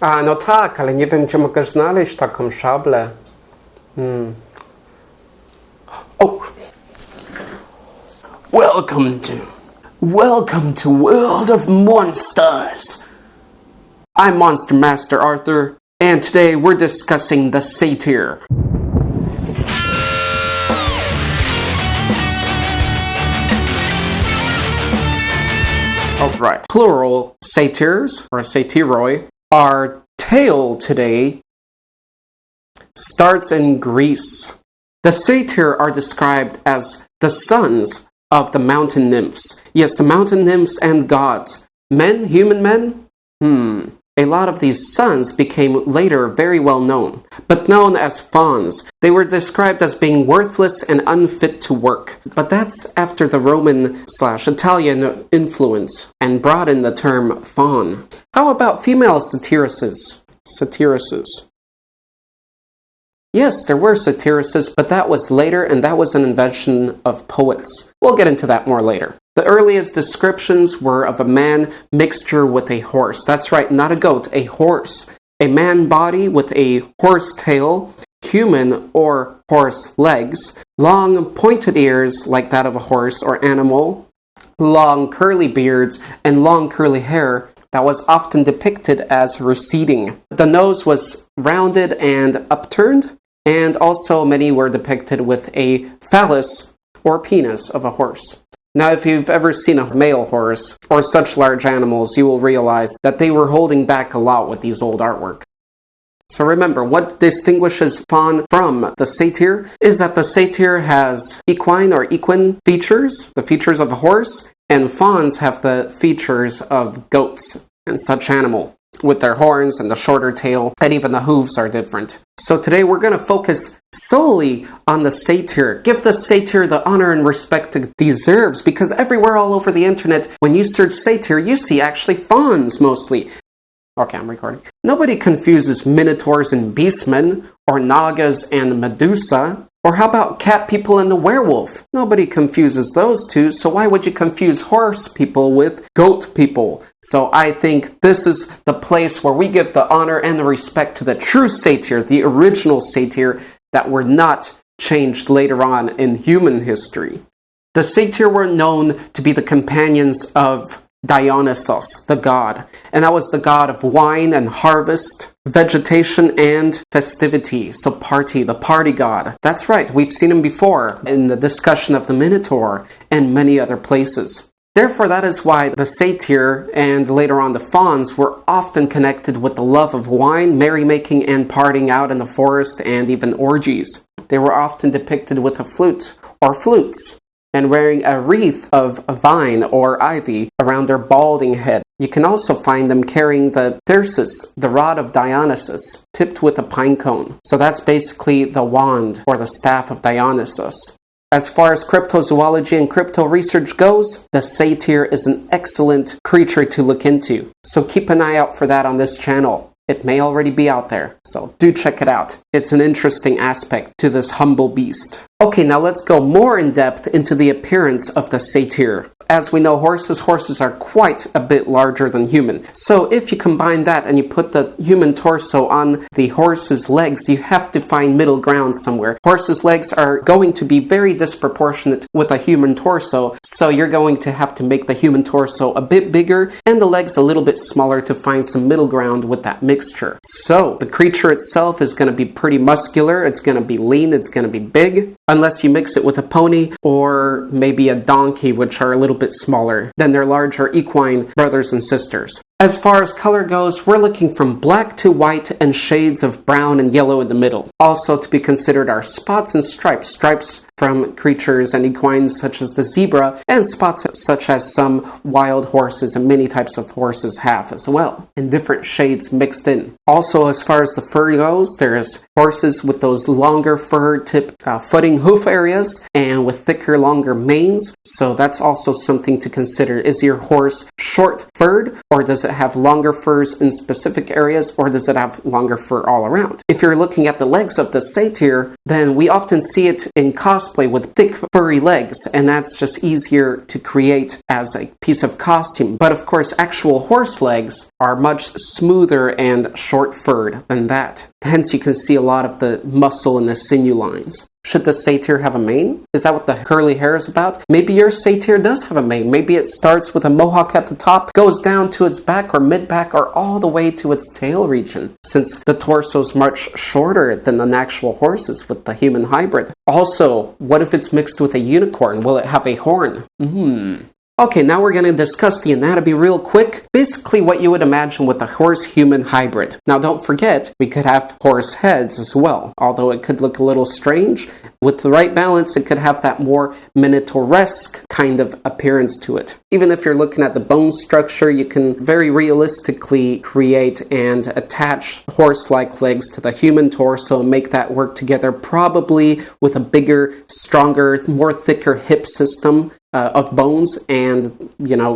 No tak, ale nie wiem, gdzie mogę znaleźć taką szablę. Oh. Welcome to World of Monsters. I'm Monster Master Arthur, and today we're discussing the Satyr. Alright, plural satyrs, or satyroi. Our tale today starts in Greece. The satyr are described as the sons of the mountain nymphs. Yes, the mountain nymphs and gods. Men, human men? A lot of these sons became later very well known, but known as fauns. They were described as being worthless and unfit to work. But that's after the Roman/Italian influence and brought in the term faun. How about female satyresses? Yes, there were satyresses, but that was later, and that was an invention of poets. We'll get into that more later. The earliest descriptions were of a man mixture with a horse. That's right, not a goat, a horse. A man body with a horse tail, human or horse legs, long pointed ears like that of a horse or animal, long curly beards, and long curly hair that was often depicted as receding. The nose was rounded and upturned, and also many were depicted with a phallus or penis of a horse. Now, if you've ever seen a male horse or such large animals, you will realize that they were holding back a lot with these old artwork. So remember, what distinguishes faun from the satyr is that the satyr has equine or equine features, the features of a horse, and fauns have the features of goats and such animal, with their horns and the shorter tail, and even the hooves are different. So today we're going to focus solely on the satyr. Give the satyr the honor and respect it deserves, because everywhere all over the internet, when you search satyr, you see actually fauns mostly. Okay, I'm recording. Nobody confuses minotaurs and beastmen, or nagas and Medusa. Or how about cat people and the werewolf? Nobody confuses those two, so why would you confuse horse people with goat people? So I think this is the place where we give the honor and the respect to the true satyr, the original satyr, that were not changed later on in human history. The satyr were known to be the companions of Dionysos, the god, and that was the god of wine and harvest, vegetation and festivity, so the party god. That's right, we've seen him before in the discussion of the Minotaur and many other places. Therefore, that is why the satyr and later on the fauns were often connected with the love of wine, merrymaking, and partying out in the forest, and even orgies. They were often depicted with a flute or flutes, and wearing a wreath of vine or ivy around their balding head. You can also find them carrying the thyrsus, the rod of Dionysus, tipped with a pine cone. So that's basically the wand or the staff of Dionysus. As far as cryptozoology and crypto research goes, the satyr is an excellent creature to look into. So keep an eye out for that on this channel. It may already be out there, so do check it out. It's an interesting aspect to this humble beast. Okay, now let's go more in depth into the appearance of the satyr. As we know, horses are quite a bit larger than human. So if you combine that and you put the human torso on the horse's legs, you have to find middle ground somewhere. Horses' legs are going to be very disproportionate with a human torso, so you're going to have to make the human torso a bit bigger and the legs a little bit smaller to find some middle ground with that mixture. So the creature itself is going to be pretty muscular, it's going to be lean, it's going to be big, unless you mix it with a pony or maybe a donkey, which are a little bit smaller than their larger equine brothers and sisters. As far as color goes, we're looking from black to white and shades of brown and yellow in the middle. Also to be considered are spots and stripes. Stripes from creatures and equines such as the zebra, and spots such as some wild horses and many types of horses have as well, in different shades mixed in. Also, as far as the fur goes, there's horses with those longer fur tip footing hoof areas and with thicker, longer manes. So that's also something to consider. Is your horse short-furred, or does it have longer furs in specific areas, or does it have longer fur all around? If you're looking at the legs of the satyr, then we often see it in cosplay with thick furry legs, and that's just easier to create as a piece of costume. But of course, actual horse legs are much smoother and short-furred than that. Hence, you can see a lot of the muscle and the sinew lines. Should the satyr have a mane? Is that what the curly hair is about? Maybe your satyr does have a mane. Maybe it starts with a mohawk at the top, goes down to its back or mid-back, or all the way to its tail region, since the torso is much shorter than an actual horse's with the human hybrid. Also, what if it's mixed with a unicorn? Will it have a horn? Okay, now we're going to discuss the anatomy real quick. Basically what you would imagine with a horse-human hybrid. Now don't forget, we could have horse heads as well. Although it could look a little strange, with the right balance it could have that more Minotaur-esque kind of appearance to it. Even if you're looking at the bone structure, you can very realistically create and attach horse-like legs to the human torso and make that work together, probably with a bigger, stronger, more thicker hip system of bones, and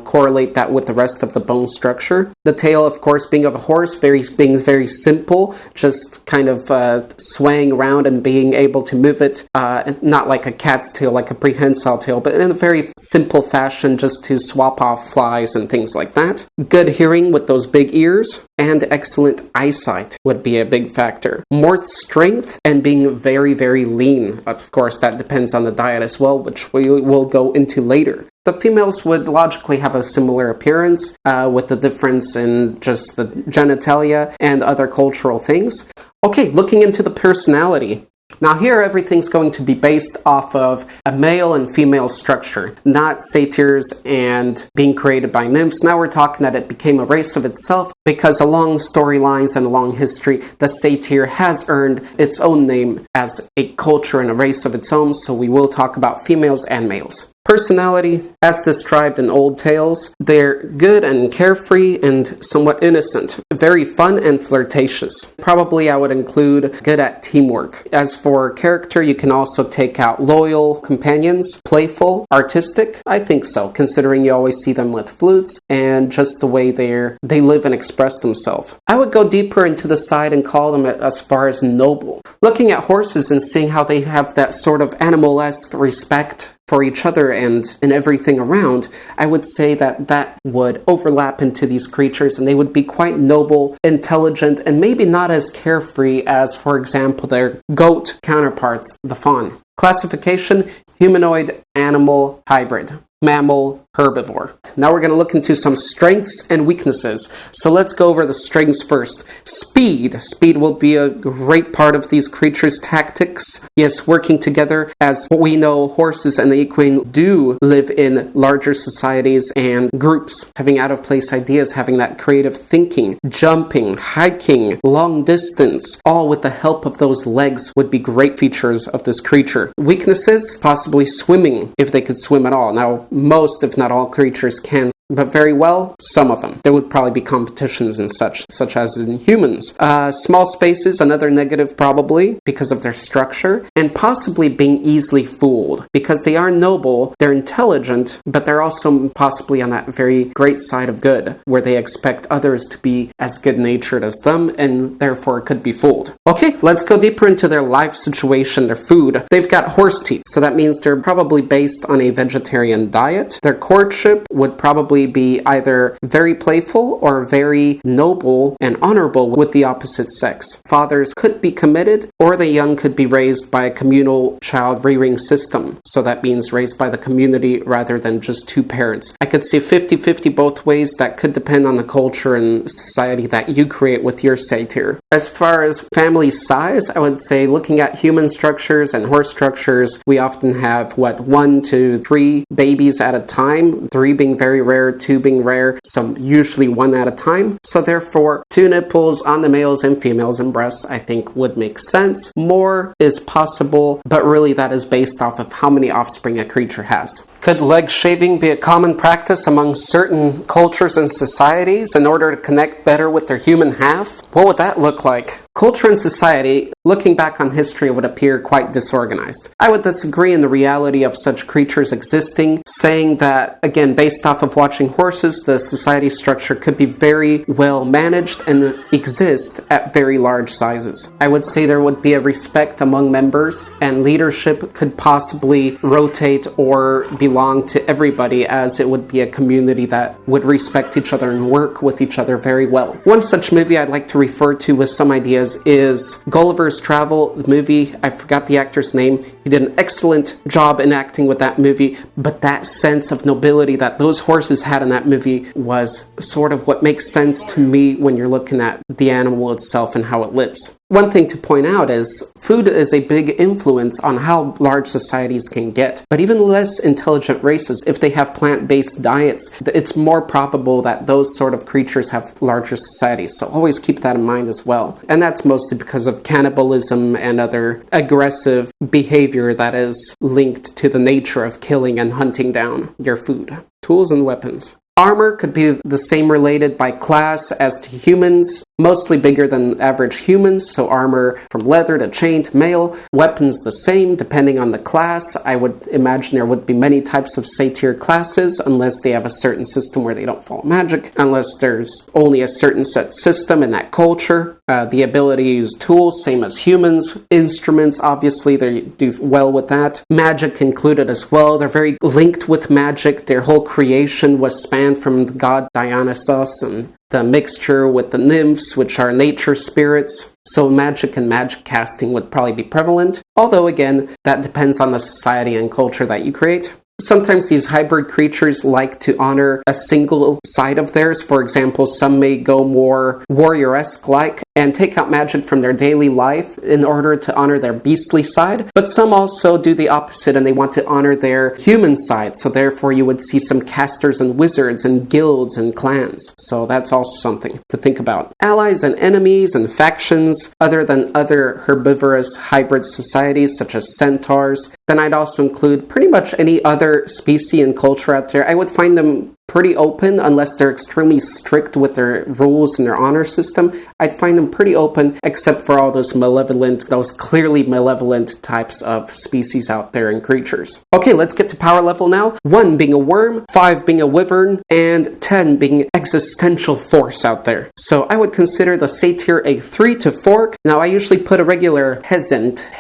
correlate that with the rest of the bone structure. The tail, of course, being of a horse, being very simple, just kind of swaying around and being able to move it, not like a cat's tail, like a prehensile tail, but in a very simple fashion, just to swap off flies and things like that. Good hearing with those big ears, and excellent eyesight would be a big factor. More strength and being very, very lean. Of course, that depends on the diet as well, which we will go into later. The females would logically have a similar appearance, with the difference in just the genitalia and other cultural things. Okay, looking into the personality. Now here everything's going to be based off of a male and female structure, not satyrs and being created by nymphs. Now we're talking that it became a race of itself because along storylines and along history, the satyr has earned its own name as a culture and a race of its own, so we will talk about females and males. Personality, as described in old tales, they're good and carefree and somewhat innocent, very fun and flirtatious. Probably I would include good at teamwork. As for character, you can also take out loyal companions, playful, artistic. I think so, considering you always see them with flutes and just the way they live and express themselves. I would go deeper into the side and call them as far as noble. Looking at horses and seeing how they have that sort of animal-esque respect for each other and in everything around, I would say that would overlap into these creatures, and they would be quite noble, intelligent, and maybe not as carefree as, for example, their goat counterparts, the faun. Classification: humanoid, animal, hybrid. Mammal, herbivore. Now we're going to look into some strengths and weaknesses. So let's go over the strengths first. Speed. Speed will be a great part of these creatures' tactics. Yes, working together. As we know, horses and the equine do live in larger societies and groups, having out-of-place ideas, having that creative thinking, jumping, hiking, long distance, all with the help of those legs would be great features of this creature. Weaknesses? Possibly swimming, if they could swim at all. Now, most, if not all, creatures can, but very well, some of them. There would probably be competitions and such as in humans. Small spaces, another negative probably, because of their structure, and possibly being easily fooled. Because they are noble, they're intelligent, but they're also possibly on that very great side of good, where they expect others to be as good-natured as them, and therefore could be fooled. Okay, let's go deeper into their life situation, their food. They've got horse teeth, so that means they're probably based on a vegetarian diet. Their courtship would probably be either very playful or very noble and honorable with the opposite sex. Fathers could be committed, or the young could be raised by a communal child rearing system. So that means raised by the community rather than just two parents. I could see 50-50 both ways. That could depend on the culture and society that you create with your satyr. As far as family size, I would say looking at human structures and horse structures, we often have 1 to 3 babies at a time, 3 being very rare, 2 being rare, so usually 1 at a time. So therefore, 2 nipples on the males and females and breasts, I think, would make sense. More is possible, but really that is based off of how many offspring a creature has. Could leg shaving be a common practice among certain cultures and societies in order to connect better with their human half? What would that look like? Culture and society, looking back on history, would appear quite disorganized. I would disagree in the reality of such creatures existing, saying that, again, based off of watching horses, the society structure could be very well managed and exist at very large sizes. I would say there would be a respect among members, and leadership could possibly rotate or belong to everybody, as it would be a community that would respect each other and work with each other very well. One such movie I'd like to refer to with some ideas is Gulliver's Travel, the movie. I forgot the actor's name. He did an excellent job in acting with that movie, but that sense of nobility that those horses had in that movie was sort of what makes sense to me when you're looking at the animal itself and how it lives. One thing to point out is food is a big influence on how large societies can get. But even less intelligent races, if they have plant-based diets, it's more probable that those sort of creatures have larger societies. So always keep that in mind as well. And that's mostly because of cannibalism and other aggressive behavior that is linked to the nature of killing and hunting down your food. Tools and weapons. Armor could be the same related by class as to humans, mostly bigger than average humans, so armor from leather to chain to mail. Weapons the same, depending on the class. I would imagine there would be many types of Satyr classes, unless they have a certain system where they don't follow magic, unless there's only a certain set system in that culture. The ability to use tools, same as humans. Instruments, obviously, they do well with that. Magic included as well. They're very linked with magic. Their whole creation was spanned from the god Dionysus and the mixture with the nymphs, which are nature spirits. So magic and magic casting would probably be prevalent. Although, again, that depends on the society and culture that you create. Sometimes these hybrid creatures like to honor a single side of theirs. For example, some may go more warrior-esque-like and take out magic from their daily life in order to honor their beastly side. But some also do the opposite and they want to honor their human side. So therefore you would see some casters and wizards and guilds and clans. So that's also something to think about. Allies and enemies and factions other than other herbivorous hybrid societies such as centaurs. Then I'd also include pretty much any other species and culture out there. I would find them pretty open unless they're extremely strict with their rules and their honor system. I'd find them pretty open except for all those malevolent, those clearly malevolent types of species out there and creatures. Okay, let's get to power level now. 1 being a worm, 5 being a wyvern, and 10 being existential force out there. So I would consider the Satyr a 3 to 4. Now I usually put a regular peasant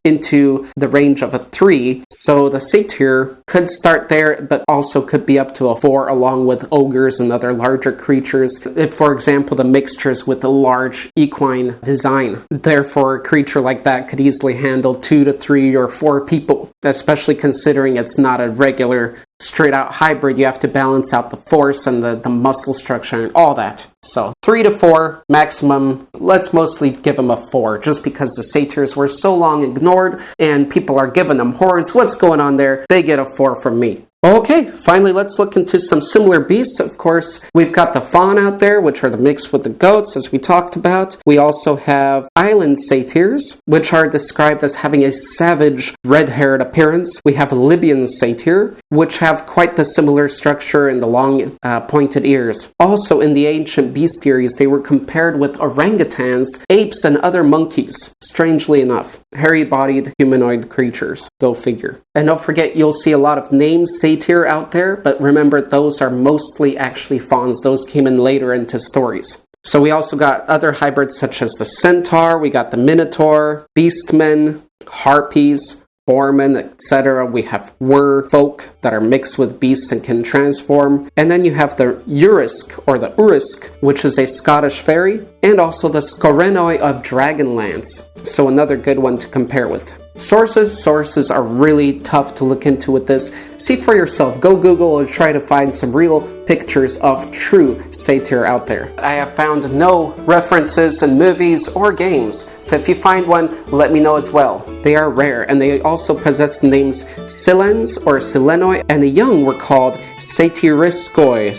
into the range of a 3. So the Satyr could start there, but also could be up to a 4 along with ogres and other larger creatures. If, for example, the mixtures with a large equine design. Therefore, a creature like that could easily handle 2 to 3 or 4 people, especially considering it's not a regular straight-out hybrid. You have to balance out the force and the muscle structure and all that. So 3 to 4 maximum. Let's mostly give them a 4 just because the Satyrs were so long ignored and people are giving them horns. What's going on there? They get a 4 from me. Okay, finally let's look into some similar beasts. Of course, we've got the faun out there, which are the mix with the goats, as we talked about. We also have island satyrs, which are described as having a savage red-haired appearance. We have Libyan satyr, which have quite the similar structure and the long pointed ears. Also, in the ancient bestiaries, they were compared with orangutans, apes, and other monkeys. Strangely enough, hairy-bodied humanoid creatures. Go figure. And don't forget, you'll see a lot of named satyr out there, but remember, those are mostly actually fauns. Those came in later into stories. So we also got other hybrids such as the centaur, we got the minotaur, beastmen, harpies, foremen, etc. We have folk that are mixed with beasts and can transform. And then you have the urisk, or the urisk, which is a Scottish fairy, and also the skorenoi of Dragonlance. So another good one to compare with. Sources are really tough to look into with this. See for yourself. Go Google or try to find some real pictures of true satyr out there. I have found no references in movies or games, so if you find one, let me know as well. They are rare, and they also possess the names Silens or Silenoi, and the young were called Satyriskoi,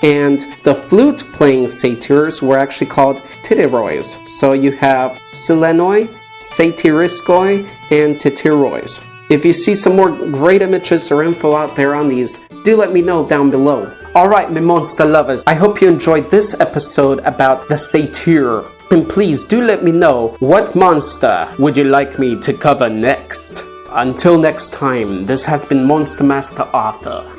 and the flute-playing satyrs were actually called Titirois. So you have Silenoi, Satyriskoi, and Titirois. If you see some more great images or info out there on these, do let me know down below. Alright, my monster lovers, I hope you enjoyed this episode about the Satyr. And please do let me know, what monster would you like me to cover next? Until next time, this has been Monster Master Arthur.